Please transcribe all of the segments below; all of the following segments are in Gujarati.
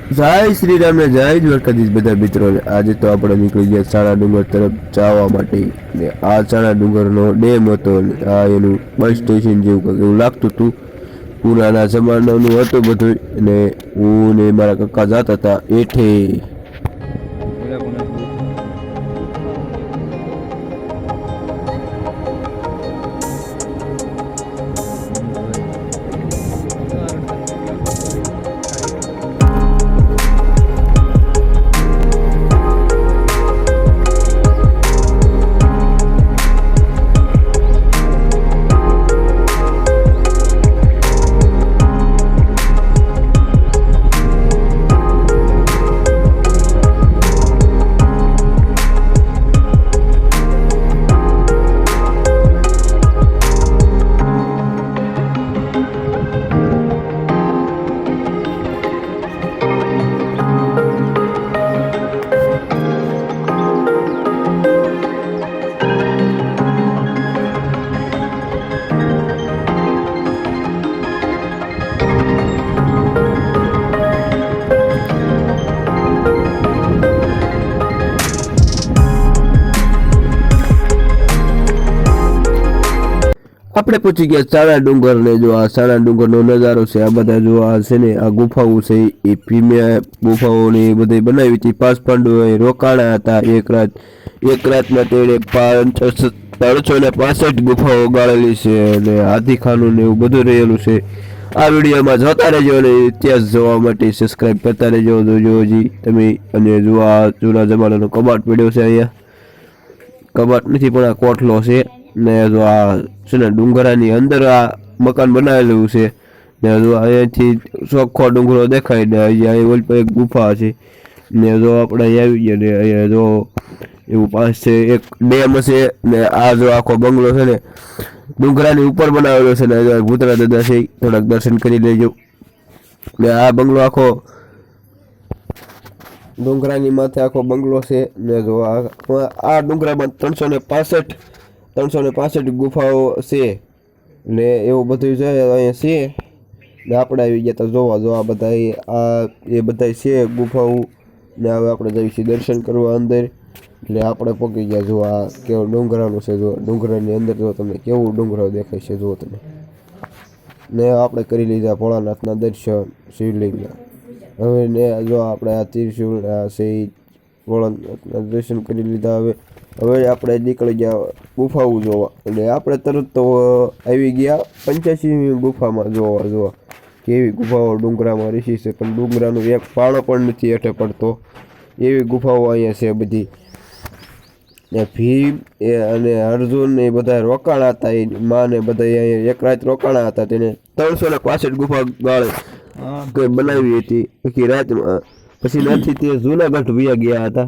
જય શ્રી રામ ને જય દ્વારકાધીશ બધા મિત્રોને। આજે તો આપણે નીકળી ગયા સાણા ડુંગર તરફ જવા માટે ને આ સાણા ડુંગરનો ડેમ હતો ને આ એનું બસ સ્ટેશન જેવું કંઈક એવું લાગતું હતું। પુરાના જમાનાનું હતું બધું અને હું ને મારા કાકા જતા હતા એઠે। આપણે પહોંચી ગયા સાણા ડુંગર ને જો આ સાણા ડુંગરનો નજારો છે। આ બધા જો આ છે ને આ ગુફાઓ છે એ ભીમે ગુફાઓને એ બધી બનાવી હતી। પાંચ પાંડવોએ રોકાણા હતા એક રાતમાં તેણે 365 ગુફાઓ ગાળેલી છે અને હાથીખાનું ને એવું બધું રહેલું છે। આ વિડીયોમાં જોતા રહેજો અને ઇતિહાસ જોવા માટે સબસ્ક્રાઇબ કરતા રહેજો જોજો હજી તમે। અને જો આ જૂના જમાનાનો કબાટ પડ્યો છે, અહીંયા કબાટ નથી પણ આ કોઠલો છે ને જો આ છે ને ડુંગરાની અંદર આ મકાન બનાવેલું છે ને જો અહીંયાથી ચોખ્ખો ડુંગરો દેખાય ને અહીંયા ઓલ પર એક ગુફા છે ને જો આપણે અહીંયા આવી ગયા ને અહીંયા જો એવું પાસે એક ડેમ છે ને આ જો આખો બંગલો છે ને ડુંગરાની ઉપર બનાવેલો છે ને ભૂતરા દાદા છે, થોડાક દર્શન કરી લેજો। ને આ બંગલો આખો ડુંગરાની માથે આખો બંગલો છે ને જો આ ડુંગરામાં 365 ગુફાઓ છે ને એવું બધું છે અહીંયા છે ને આપણે આવી ગયા તો જોવા બધા એ બધા છે ગુફાઓ ને હવે આપણે જઈશું દર્શન કરવા અંદર। એટલે આપણે પહોંચી ગયા જો આ કેવો ડુંગરાનું છે, જો ડુંગરાની અંદર જો તમને કેવું ડુંગરો દેખાય છે જો તમે ને આપણે કરી લીધા ભોળાનાથના દર્શન શિવલિંગના। હવે ને જો આપણે આ ત્રિશુળ છે ભોળાનાથના દર્શન કરી લીધા। હવે આપણે નીકળી ગયા ગુફાઓ જોવા અને આપણે તરત તો આવી ગયા 85મી ગુફામાં જોવા કેવી ગુફાઓ ડુંગરામાં રીસી છે, પણ ડુંગરાનું એક પાળો પણ નથી હેઠે પડતો એવી ગુફાઓ અહીંયા છે બધી। ને ભીમ અને અર્જુન એ બધા રોકાણા હતા, એ માં ને બધા અહીંયા એક રાત રોકાણા હતા। તેને 365 ગુફા ગાળે બનાવી હતી આખી રાતમાં। પછી ત્યાંથી તે જૂનાગઢ વયા ગયા હતા।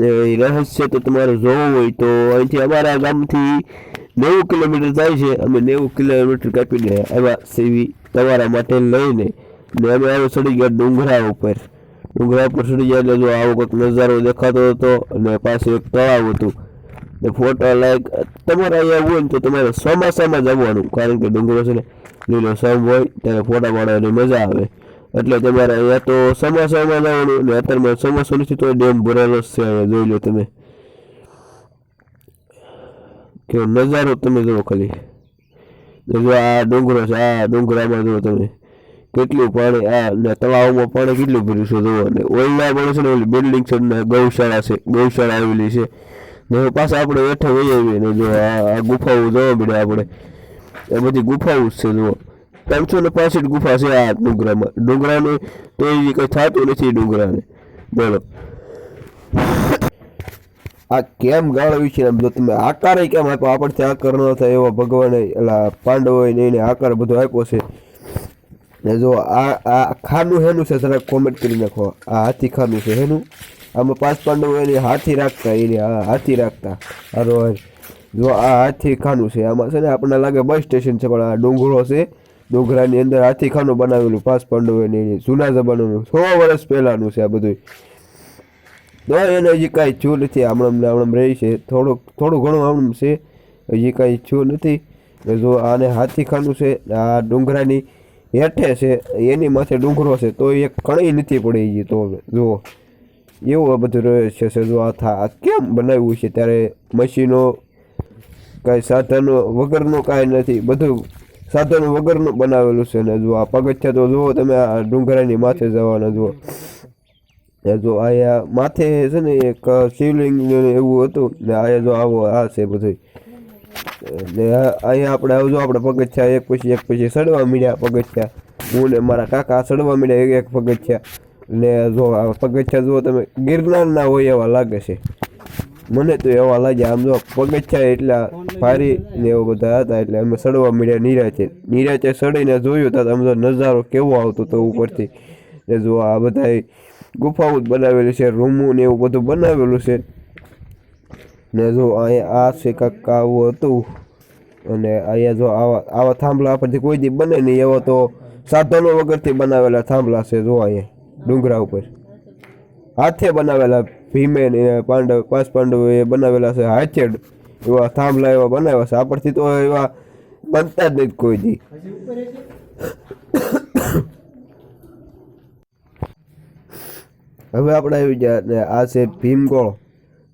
એ રહસ્ય તો તમારે જોવું હોય તો અહીંથી અમારા ગામથી 90 કિલોમીટર થાય છે, અમે 90 કિલોમીટર કાપીને આવ્યા સેવી તમારા માટે લઈને ને અમે આવો ચડી ગયા ડુંગરા ઉપર ચડી ગયા એટલે જો આવો કંઈક નજારો દેખાતો હતો અને પાસે એક તળાવ હતું ને ફોટો લાયક તમારે અહીંયા હોય ને તો તમારે ચોમાસામાં જવાનું, કારણ કે ડુંગરો છે ને લીલો સમ હોય ત્યારે ફોટા પાડવાની મજા આવે। એટલે તમારે અહીંયા તો ચોમાસામાં જવાનું ને અત્યારમાં ચોમાસું નથી તો ડેમ ભરેલો છે અહીંયા જોઈ લો તમે કેવો નજારો તમે જુઓ ખાલી। જો આ ડુંગરો છે, આ ડુંગરામાં જુઓ તમે કેટલું પાણી, આ ને તળાવમાં પાણી કેટલું ભર્યું છે જુઓ। અને ઓલા પણ છે ને ઓલી બિલ્ડિંગ છે ને ગૌશાળા આવેલી છે ને પાછા આપણે હેઠે વહી આવીએ ને જો આ ગુફાઓ જોવા મળે આપણે એ બધી ગુફાઓ જ છે જુઓ। 365 ગુફા છે આ ડુંગરાને તો એ કંઈ થતું નથી ડુંગરાને બોલો। આ કેમ ગાળવી છે જો તમે આકાર કેમ આપ્યો, આપણથી આકાર ન થાય એવો ભગવાને એલા પાંડવોએ ને એને આકાર બધો આપ્યો છે ને જો આ ખાનું હેનું છે જરા કોમેન્ટ કરી નાખો। આ હાથી ખાનું છે હેનું, આમાં 5 પાંડવો એને હાથી રાખતા હારો જો આ હાથી ખાનું છે। આમાં છે ને આપણને લાગે બસ સ્ટેશન છે પણ આ ડુંગરો છે, ડુંગરાની અંદર હાથીખાનું બનાવેલું 5 પાંડવોને જૂના જમાનાનું 100 વર્ષ પહેલાંનું છે આ બધું। તો એને હજી કાંઈ થયું નથી, હમણાં રહી છે થોડું ઘણું હમણાં છે, હજી કાંઈ થયું નથી। જો આને હાથીખાનું છે, આ ડુંગરાની હેઠે છે એની માથે ડુંગરો છે તો એક કણી નથી પડી ગઈ. તો જુઓ એવું આ બધું રહે છે. જો આ કેમ બનાવ્યું છે ત્યારે મશીનો કાંઈ સાધનો વગરનું કાંઈ નથી, બધું સાધનો વગરનું બનાવેલું છે. ને જો આ પગથિયા તો જુઓ તમે, આ ડુંગરાની માથે જવાના જુઓ. જો અહીંયા માથે છે ને એક શિવલિંગ એવું હતું ને અહીંયા જો આવો આ છે બધું. ને અહીંયા આપણે આવજો, આપણે પગથિયા એક પછી સડવા મળ્યા પગથિયા. હું ને મારા કાકા સડવા મળ્યા એક પગથિયા. ને જો આ પગથિયા જુઓ તમે, ગિરનારના હોય એવા લાગે છે, મને તો એવા લાગ્યા. આમ જો પગથિયા એટલા ભારી ને એવા બધા હતા એટલે અમે સડવા મળ્યા નિરાંતે સડીને જોયું તો આમ જો નજારો કેવો આવતો હતો ઉપરથી. ને જો આ બધા ગુફાઓ જ બનાવેલી છે, રૂમો ને એવું બધું બનાવેલું છે. ને જો અહીંયા આ છે કાંક આવું હતું. અને અહીંયા જો આવા થાંભલા આપણથી કોઈ દી બને નહીં, એવા તો સાધનો વગરથી બનાવેલા થાંભલા છે. જો અહીંયા ડુંગરા ઉપર હાથે બનાવેલા, ભીમે ને પાંચ પાંડવો એ બનાવેલા છે હાથે, એવા થાંભલા એવા બનાવ્યા છે. આપણથી તો એવા બનતા જ નહીં કોઈ દી. હવે આપણે આવી ગયા ને આ છે ભીમગોળ.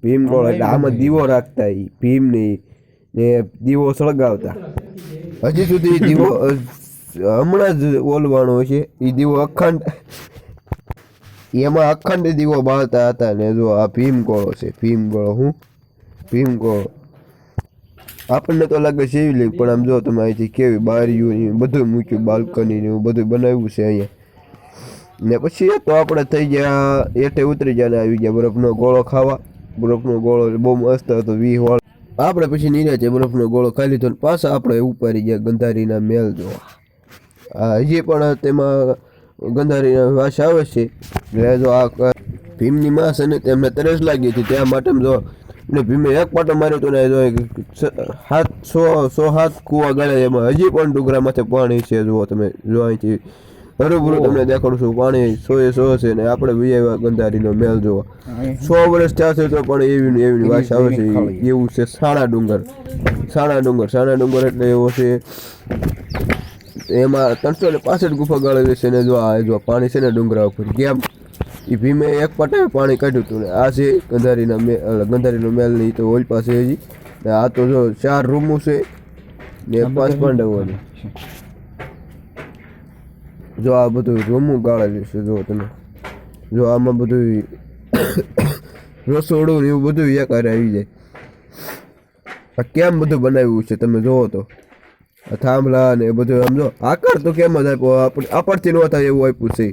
એટલે આમાં દીવો રાખતા એ ભીમની ને દીવો સળગાવતા. હજી સુધી દીવો હમણાં જ ઓલવાનો છે એ દીવો અખંડ, એમાં અખંડ દીવો બાળતા હતા. ને જો આ ભીમગોળો છે, ભીમગોળો આપણને તો લાગે શિવલિંગ, પણ આમ જો તમે અહીંથી કેવી બારીઓ બધું મૂક્યું, બાલ્કની ને એવું બધું બનાવ્યું છે અહીંયા. ને પછી તો આપણે થઈ ગયા હેઠે ઉતરી ગયા ને આવી ગયા બરફનો ગોળો ખાવા. બરફનો ગોળો બહુ મસ્ત હતો, 20 વાળ. આપણે પછી નીચે બરફનો ગોળો ખાઈ લીધો ને પાછા આપણે ઉપાડી ગયા ગંધારીના મેલ જોવા. હજી પણ તેમાં ગંધારીના વાસ આવે છે. એટલે જો આ ભીમની માં છે ને તેમને તરસ લાગી હતી, ત્યાં માટે જો ને ભીમે એક પાટો માર્યો તો ને જો 7 કૂવા ગાળ્યા, એમાં હજી પણ ડુંગરામાંથી પાણી છે. જુઓ તમે, જો અહીંથી હરુભરું તમને દેખાડું છું, પાણી 100 છે. ને આપણે વિયા ગંધારીનો મેલ જોવા 100 વર્ષ થયા છે તો પણ એવી વાસ આવે છે. એવું છે સાણા ડુંગર એટલે એવો છે. એમાં 365 ગુફા ગાળેલી છે. ને જો પાણી છે ને ડુંગરા ઉપર કેમ એ ભીમે એક પાટે પાણી કાઢ્યું હતું. ને આ છે ગંધારીનો મેલ ની તો ઓલ પાસે હજી. ને આ તો જો 4 રૂમો છે ને 5 પાંડવોની. જો આ બધું રૂમું ગાળેલું છે. જો તમે જો આમાં બધું રસોડું ને એવું બધું એકારે આવી જાય. આ કેમ બધું બનાવ્યું છે તમે જોવો તો, થાંભલા ને બધું. આમ જો આકાર તો કેમ જ આપ્યો, આપણથી ન થાય એવું આપ્યું છે.